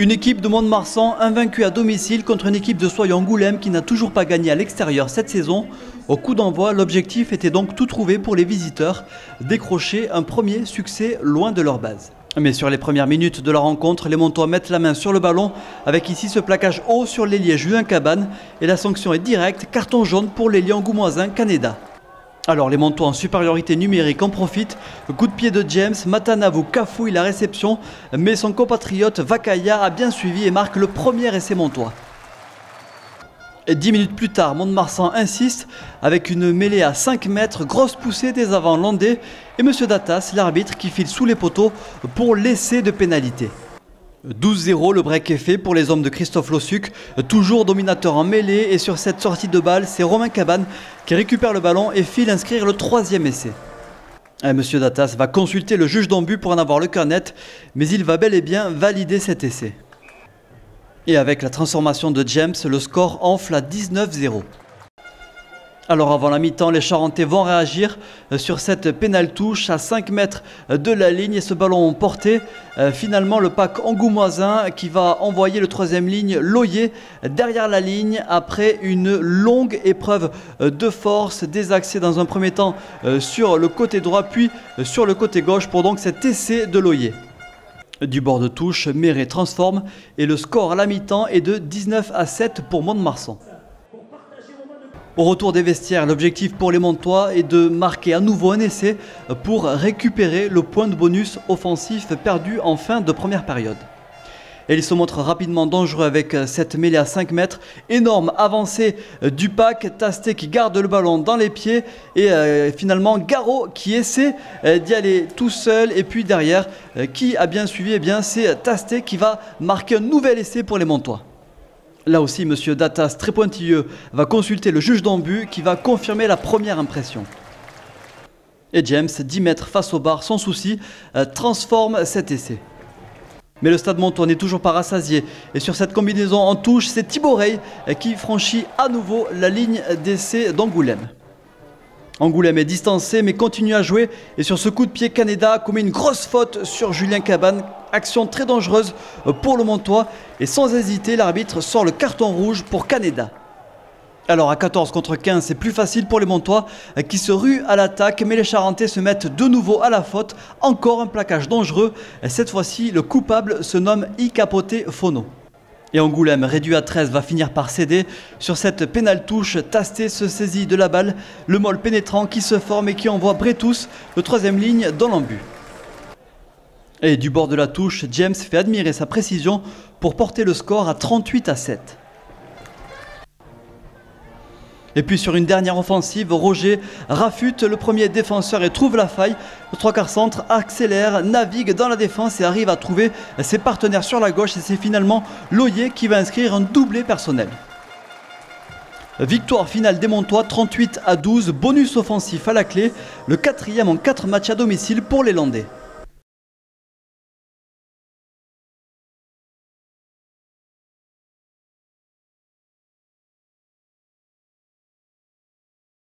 Une équipe de Mont-de-Marsan invaincue à domicile contre une équipe de Soyons-Angoulême qui n'a toujours pas gagné à l'extérieur cette saison. Au coup d'envoi, l'objectif était donc tout trouvé pour les visiteurs, décrocher un premier succès loin de leur base. Mais sur les premières minutes de la rencontre, les Montois mettent la main sur le ballon avec ici ce plaquage haut sur l'ailier Julien Cabane et la sanction est directe, carton jaune pour l'ailier angoumoisin Kaneda. Alors les Montois en supériorité numérique en profitent, coup de pied de James, Matanavou cafouille la réception, mais son compatriote Vakaya a bien suivi et marque le premier essai montois. Et 10 minutes plus tard, Mont-de-Marsan insiste avec une mêlée à 5 mètres, grosse poussée des avants landais et M. Datas, l'arbitre qui file sous les poteaux pour l'essai de pénalité. 12-0, le break est fait pour les hommes de Christophe Lossuc, toujours dominateur en mêlée et sur cette sortie de balle, c'est Romain Cabane qui récupère le ballon et file inscrire le troisième essai. Monsieur Datas va consulter le juge d'en but pour en avoir le cœur net, mais il va bel et bien valider cet essai. Et avec la transformation de James, le score enfle à 19-0. Alors avant la mi-temps, les Charentais vont réagir sur cette pénale touche à 5 mètres de la ligne et ce ballon porté. Finalement, le pack angoumoisin qui va envoyer le troisième ligne, Loyer, derrière la ligne après une longue épreuve de force, désaxé dans un premier temps sur le côté droit puis sur le côté gauche pour donc cet essai de Loyer. Du bord de touche, Méré transforme et le score à la mi-temps est de 19-7 pour Mont-de-Marsan. Au retour des vestiaires, l'objectif pour les Montois est de marquer à nouveau un essai pour récupérer le point de bonus offensif perdu en fin de première période. Et il se montre rapidement dangereux avec cette mêlée à 5 mètres. Énorme avancée du pack, Tasté qui garde le ballon dans les pieds et finalement Garot qui essaie d'y aller tout seul. Et puis derrière, qui a bien suivi, eh bien, c'est Tasté qui va marquer un nouvel essai pour les Montois. Là aussi, M. Datas, très pointilleux, va consulter le juge d'en but qui va confirmer la première impression. Et James, 10 mètres face au bar, sans souci, transforme cet essai. Mais le stade montois n'est toujours pas rassasié. Et sur cette combinaison en touche, c'est Thibaut Rey qui franchit à nouveau la ligne d'essai d'Angoulême. Angoulême est distancé mais continue à jouer. Et sur ce coup de pied, Kaneda commet une grosse faute sur Julien Cabane. Action très dangereuse pour le Montois. Et sans hésiter, l'arbitre sort le carton rouge pour Kaneda. Alors à 14 contre 15, c'est plus facile pour les Montois qui se ruent à l'attaque, mais les Charentais se mettent de nouveau à la faute. Encore un plaquage dangereux. Cette fois-ci, le coupable se nomme Icapote Fono. Et Angoulême, réduit à 13, va finir par céder. Sur cette pénale touche, Tasté se saisit de la balle. Le môle pénétrant qui se forme et qui envoie Bretous, le troisième ligne, dans l'embut. Et du bord de la touche, James fait admirer sa précision pour porter le score à 38-7. Et puis sur une dernière offensive, Roger rafute le premier défenseur et trouve la faille. Le trois quarts centre accélère, navigue dans la défense et arrive à trouver ses partenaires sur la gauche. Et c'est finalement Loyer qui va inscrire un doublé personnel. Victoire finale des Montois, 38-12, bonus offensif à la clé. Le quatrième en 4 matchs à domicile pour les Landais.